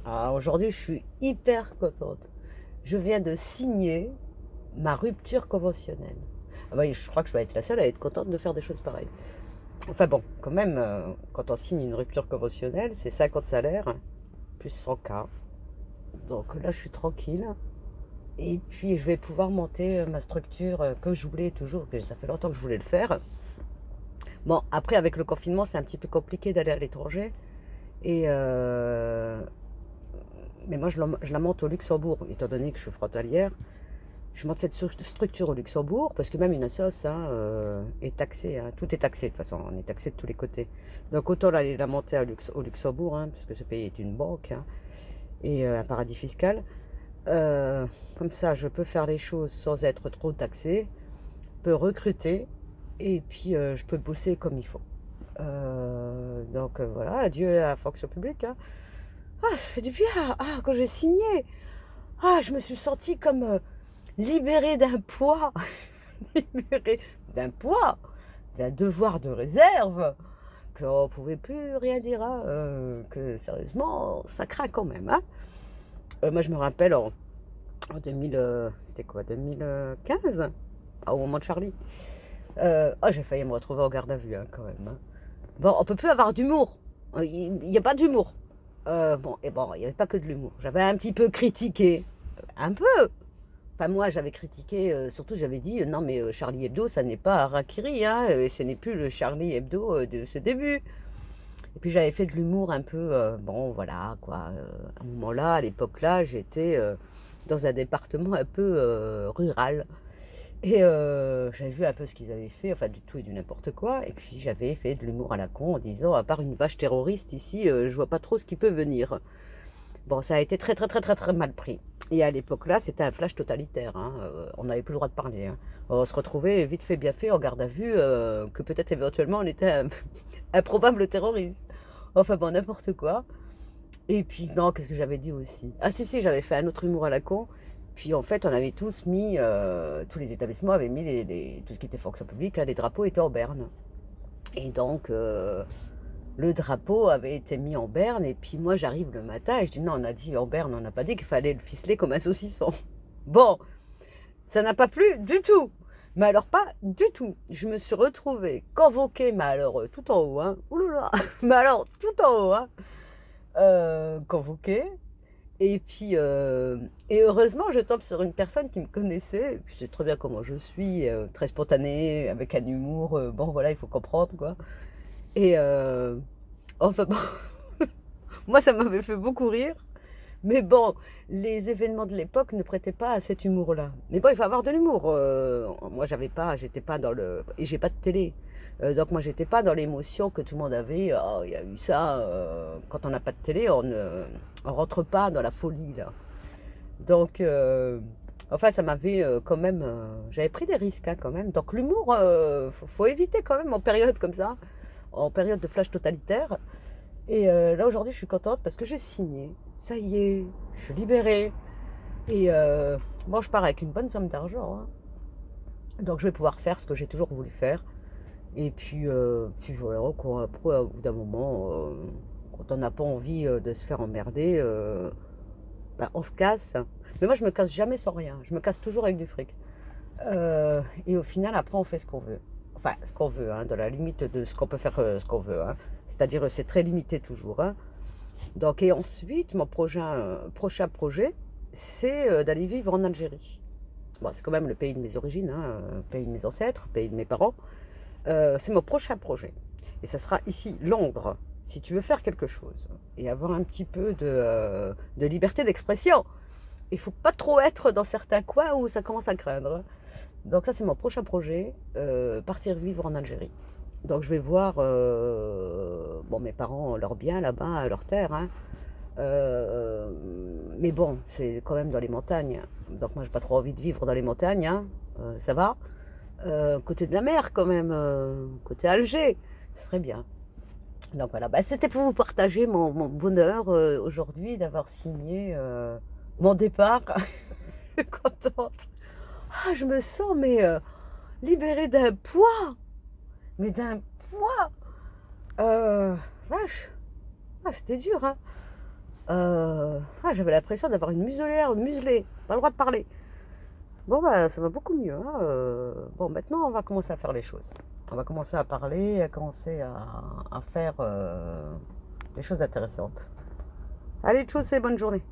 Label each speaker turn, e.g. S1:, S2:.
S1: Ah, aujourd'hui, je suis hyper contente. Je viens de signer ma rupture conventionnelle. Ah bah, je crois que je vais être la seule à être contente de faire des choses pareilles. Enfin bon, quand même, quand on signe une rupture conventionnelle, c'est 50 salaires plus 100 K. Donc là, je suis tranquille. Et puis, je vais pouvoir monter ma structure que je voulais toujours, que ça fait longtemps que je voulais le faire. Bon, après, avec le confinement, c'est un petit peu compliqué d'aller à l'étranger. Et mais moi, je la monte au Luxembourg, étant donné que je suis frontalière. Je monte cette structure au Luxembourg, parce que même une assoce hein, est taxée. Hein. Tout est taxé, de toute façon, on est taxé de tous les côtés. Donc autant la monter au Luxembourg, hein, puisque ce pays est une banque hein, et un paradis fiscal. Comme ça, je peux faire les choses sans être trop taxé, je peux recruter, et puis je peux bosser comme il faut. Donc voilà, adieu à la fonction publique. Hein. Ah, ça fait du bien. Ah, quand j'ai signé, ah, je me suis sentie comme libérée d'un poids. Libérée d'un poids, d'un devoir de réserve, qu'on ne pouvait plus rien dire, hein, que sérieusement, ça craint quand même. Hein. Moi, je me rappelle en 2000, c'était quoi, 2015, au moment de Charlie. Oh, j'ai failli me retrouver en garde à vue, hein, quand même. Hein. Bon, on peut plus avoir d'humour. Il n'y a pas d'humour. Bon, et bon, il n'y avait pas que de l'humour. J'avais un petit peu critiqué, un peu. Enfin, moi, j'avais critiqué, surtout j'avais dit, non, mais Charlie Hebdo, ça n'est pas Harakiri, hein, ce n'est plus le Charlie Hebdo de ce début. Et puis j'avais fait de l'humour un peu, bon, voilà, quoi. À un moment-là, à l'époque-là, j'étais dans un département un peu rural. Et j'avais vu un peu ce qu'ils avaient fait, enfin du tout et du n'importe quoi. Et puis j'avais fait de l'humour à la con en disant, à part une vache terroriste ici, je vois pas trop ce qui peut venir. Bon, ça a été très, très, très, très, très mal pris. Et à l'époque-là, c'était un flash totalitaire. Hein. On n'avait plus le droit de parler. Hein. On se retrouvait vite fait, bien fait, en garde à vue, que peut-être éventuellement on était un probable terroriste. Enfin bon, n'importe quoi. Et puis, non, qu'est-ce que j'avais dit aussi? Ah si, si, j'avais fait un autre humour à la con. Puis en fait, on avait tous mis, tous les établissements avaient mis tout ce qui était fonction publique, hein, les drapeaux étaient en berne. Et donc, le drapeau avait été mis en berne, et puis moi j'arrive le matin et je dis non, on a dit en berne, on n'a pas dit qu'il fallait le ficeler comme un saucisson. Bon, ça n'a pas plu du tout. Mais alors pas du tout. Je me suis retrouvée convoquée, mais alors tout en haut, hein. Oulala, mais alors tout en haut, hein. Convoquée. Et puis, et heureusement, je tombe sur une personne qui me connaissait. Et puis, je sais très bien comment je suis, très spontanée, avec un humour. Bon, voilà, il faut comprendre, quoi. Et enfin bon, moi, ça m'avait fait beaucoup rire. Mais bon, les événements de l'époque ne prêtaient pas à cet humour-là. Mais bon, il faut avoir de l'humour. Moi, j'étais pas dans le, et j'ai pas de télé. Donc moi, j'étais pas dans l'émotion que tout le monde avait. Oh, il y a eu ça. Quand on n'a pas de télé, on rentre pas dans la folie là. Donc, enfin, ça m'avait quand même. J'avais pris des risques hein, quand même. Donc l'humour, faut éviter quand même en période comme ça, en période de flash totalitaire. Et là aujourd'hui, je suis contente parce que j'ai signé. Ça y est, je suis libérée. Et bon, je pars avec une bonne somme d'argent. Hein. Donc je vais pouvoir faire ce que j'ai toujours voulu faire. Et puis voilà, quoi. Après, au bout d'un moment, quand on n'a pas envie de se faire emmerder, bah, on se casse. Mais moi, je me casse jamais sans rien. Je me casse toujours avec du fric. Et au final, après, on fait ce qu'on veut. Enfin, ce qu'on veut, hein, dans la limite de ce qu'on peut faire, ce qu'on veut. Hein. C'est-à-dire, c'est très limité toujours. Hein. Donc, et ensuite, mon prochain projet, c'est d'aller vivre en Algérie. Bon, c'est quand même le pays de mes origines, hein, le pays de mes ancêtres, le pays de mes parents. C'est mon prochain projet. Et ça sera ici, Londres. Si tu veux faire quelque chose et avoir un petit peu de liberté d'expression, il ne faut pas trop être dans certains coins où ça commence à craindre. Hein. Donc ça, c'est mon prochain projet, partir vivre en Algérie. Donc je vais voir bon, mes parents, leurs biens là-bas, leur terre. Hein. Mais bon, c'est quand même dans les montagnes. Donc moi, j'ai pas trop envie de vivre dans les montagnes. Hein. Ça va. Côté de la mer quand même, côté Alger, ce serait bien. Donc voilà, bah, c'était pour vous partager mon bonheur aujourd'hui d'avoir signé mon départ. Je suis contente. Ah, je me sens mais libérée d'un poids, mais d'un poids. Vache, ah, c'était dur, hein. j'avais l'impression d'avoir une muselière muselée, pas le droit de parler. Bon, bah, ça va beaucoup mieux, hein. Bon, maintenant, on va commencer à faire les choses. On va commencer à parler, à commencer à faire des choses intéressantes. Allez, tchuss et bonne journée.